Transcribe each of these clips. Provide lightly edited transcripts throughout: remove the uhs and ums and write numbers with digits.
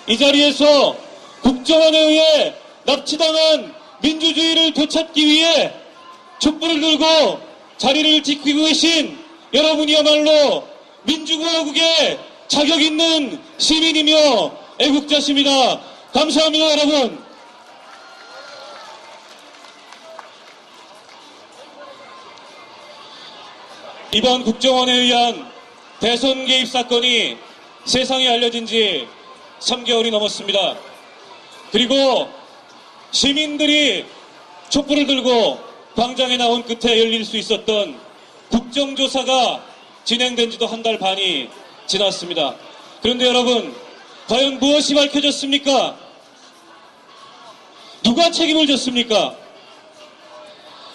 이 자리에서 국정원에 의해 납치당한 민주주의를 되찾기 위해 촛불을 들고 자리를 지키고 계신 여러분이야말로 민주공화국의 자격 있는 시민이며 애국자십니다. 감사합니다, 여러분. 이번 국정원에 의한 대선 개입 사건이 세상에 알려진 지 3개월이 넘었습니다. 그리고 시민들이 촛불을 들고 광장에 나온 끝에 열릴 수 있었던 국정조사가 진행된 지도 한 달 반이 지났습니다. 그런데 여러분, 과연 무엇이 밝혀졌습니까? 누가 책임을 졌습니까?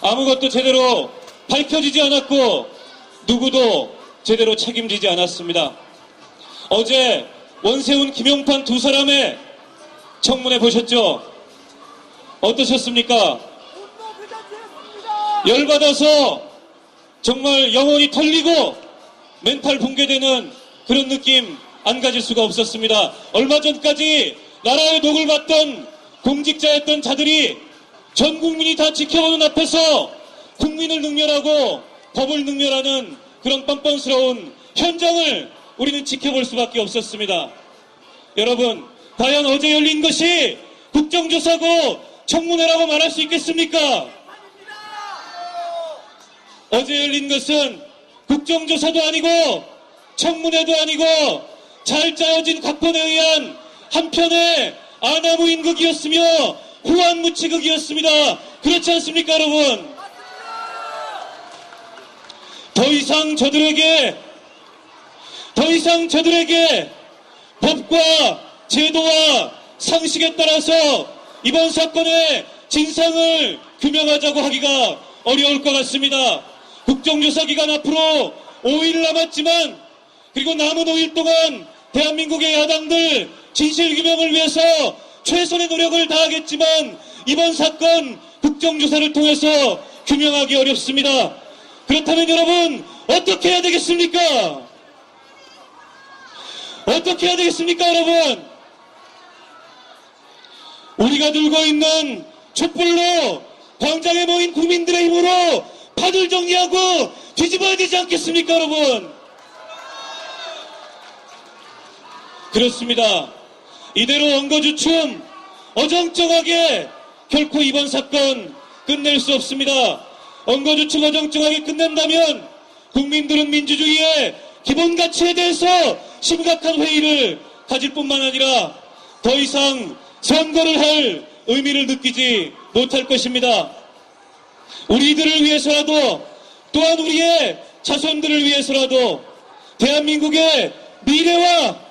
아무것도 제대로 밝혀지지 않았고 누구도 제대로 책임지지 않았습니다. 어제 원세훈, 김용판 두 사람의 청문회 보셨죠? 어떠셨습니까? 열받아서 정말 영혼이 털리고 멘탈 붕괴되는 그런 느낌 안 가질 수가 없었습니다. 얼마 전까지 나라의 독을 받던 공직자였던 자들이 전 국민이 다 지켜보는 앞에서 국민을 능멸하고 법을 능멸하는 그런 뻔뻔스러운 현장을 우리는 지켜볼 수밖에 없었습니다. 여러분, 과연 어제 열린 것이 국정조사고 청문회라고 말할 수 있겠습니까? 어제 열린 것은 국정조사도 아니고 청문회도 아니고 잘 짜여진 각본에 의한 한편의 아나무인극이었으며 후한무치극이었습니다. 그렇지 않습니까, 여러분? 더 이상 저들에게 법과 제도와 상식에 따라서 이번 사건의 진상을 규명하자고 하기가 어려울 것 같습니다. 국정조사 기간 앞으로 5일 남았지만, 그리고 남은 5일 동안 대한민국의 야당들 진실규명을 위해서 최선의 노력을 다하겠지만 이번 사건 국정조사를 통해서 규명하기 어렵습니다. 그렇다면 여러분, 어떻게 해야 되겠습니까? 어떻게 해야 되겠습니까, 여러분? 우리가 들고 있는 촛불로 광장에 모인 국민들의 힘으로 판을 정리하고 뒤집어야 되지 않겠습니까, 여러분? 그렇습니다. 이대로 엉거주춤 어정쩡하게 결코 이번 사건 끝낼 수 없습니다. 엉거주춤 어정쩡하게 끝낸다면 국민들은 민주주의의 기본 가치에 대해서 심각한 회의를 가질 뿐만 아니라 더 이상 선거를 할 의미를 느끼지 못할 것입니다. 우리들을 위해서라도, 또한 우리의 자손들을 위해서라도, 대한민국의 미래와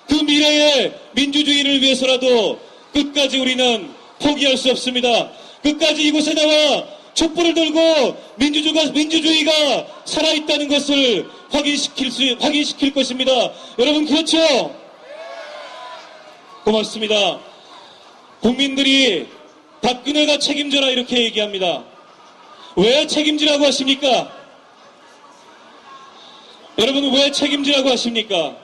그 미래의 민주주의를 위해서라도 끝까지 우리는 포기할 수 없습니다. 끝까지 이곳에 나와 촛불을 들고 민주주의가 살아있다는 것을 확인시킬 것입니다. 여러분, 그렇죠? 고맙습니다. 국민들이 박근혜가 책임져라 이렇게 얘기합니다. 왜 책임지라고 하십니까? 여러분, 왜 책임지라고 하십니까?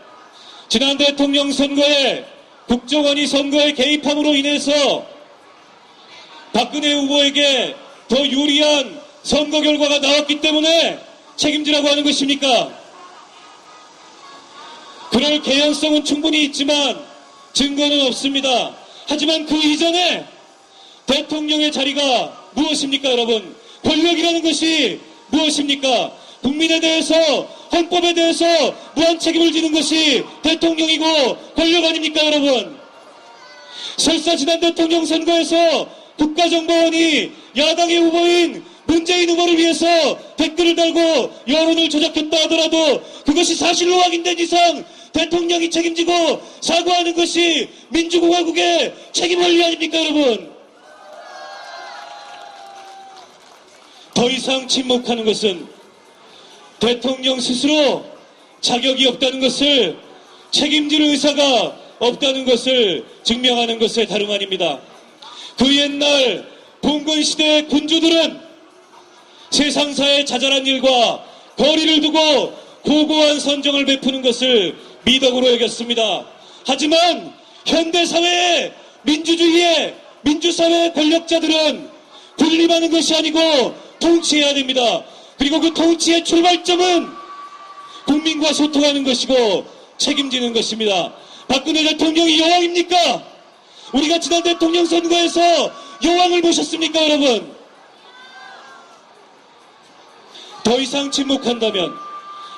지난 대통령 선거에 국정원이 선거에 개입함으로 인해서 박근혜 후보에게 더 유리한 선거 결과가 나왔기 때문에 책임지라고 하는 것입니까? 그럴 개연성은 충분히 있지만 증거는 없습니다. 하지만 그 이전에 대통령의 자리가 무엇입니까, 여러분? 권력이라는 것이 무엇입니까? 국민에 대해서, 헌법에 대해서 무한 책임을 지는 것이 대통령이고 권력 아닙니까, 여러분? 설사 지난 대통령 선거에서 국가정보원이 야당의 후보인 문재인 후보를 위해서 댓글을 달고 여론을 조작했다 하더라도 그것이 사실로 확인된 이상 대통령이 책임지고 사과하는 것이 민주공화국의 책임 원리 아닙니까, 여러분? 더 이상 침묵하는 것은 대통령 스스로 자격이 없다는 것을, 책임질 의사가 없다는 것을 증명하는 것에 다름 아닙니다. 그 옛날 봉건 시대의 군주들은 세상사의 자잘한 일과 거리를 두고 고고한 선정을 베푸는 것을 미덕으로 여겼습니다. 하지만 현대사회의 민주주의의 민주사회의 권력자들은 군림하는 것이 아니고 통치해야 됩니다. 그리고 그 통치의 출발점은 국민과 소통하는 것이고 책임지는 것입니다. 박근혜 대통령이 여왕입니까? 우리가 지난 대통령 선거에서 여왕을 모셨습니까, 여러분? 더 이상 침묵한다면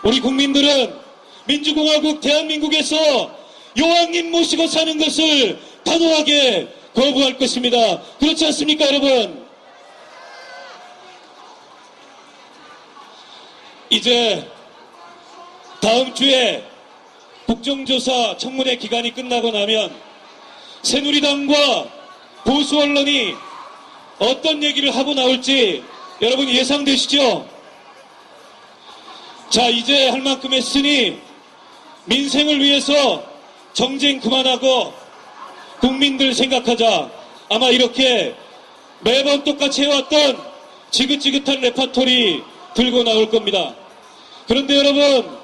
우리 국민들은 민주공화국 대한민국에서 여왕님 모시고 사는 것을 단호하게 거부할 것입니다. 그렇지 않습니까, 여러분? 이제 다음 주에 국정조사 청문회 기간이 끝나고 나면 새누리당과 보수 언론이 어떤 얘기를 하고 나올지 여러분 예상되시죠? 자, 이제 할 만큼 했으니 민생을 위해서 정쟁 그만하고 국민들 생각하자. 아마 이렇게 매번 똑같이 해왔던 지긋지긋한 레파토리 들고 나올 겁니다. 그런데 여러분,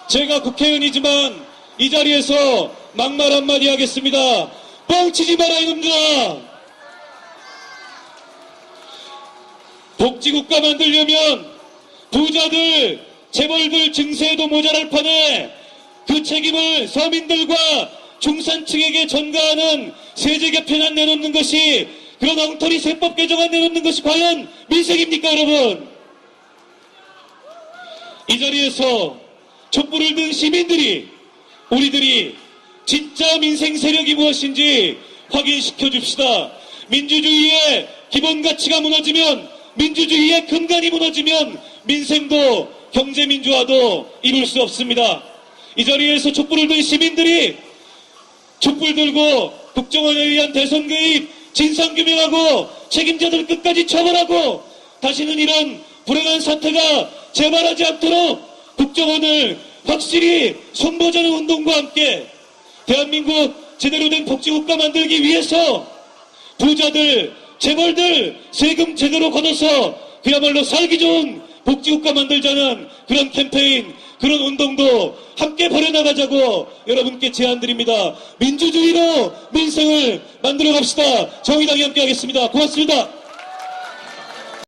제가 국회의원이지만 이 자리에서 막말 한마디 하겠습니다. 뻥치지 마라 이놈들아. 복지국가 만들려면 부자들, 재벌들 증세에도 모자랄 판에 그 책임을 서민들과 중산층에게 전가하는 세제 개편안 내놓는 것이, 그런 엉터리 세법 개정안 내놓는 것이 과연 민생입니까, 여러분? 이 자리에서 촛불을 든 시민들이, 우리들이 진짜 민생 세력이 무엇인지 확인시켜 줍시다. 민주주의의 기본 가치가 무너지면, 민주주의의 근간이 무너지면 민생도 경제민주화도 이룰 수 없습니다. 이 자리에서 촛불을 든 시민들이 촛불 들고 국정원에 의한 대선 개입 진상규명하고 책임자들 끝까지 처벌하고 다시는 이런 불행한 사태가 재발하지 않도록 국정원을 확실히 손보자는 운동과 함께 대한민국 제대로 된 복지국가 만들기 위해서 부자들, 재벌들 세금 제대로 걷어서 그야말로 살기 좋은 복지국가 만들자는 그런 캠페인, 그런 운동도 함께 벌여나가자고 여러분께 제안드립니다. 민주주의로 민생을 만들어 갑시다. 정의당이 함께 하겠습니다. 고맙습니다.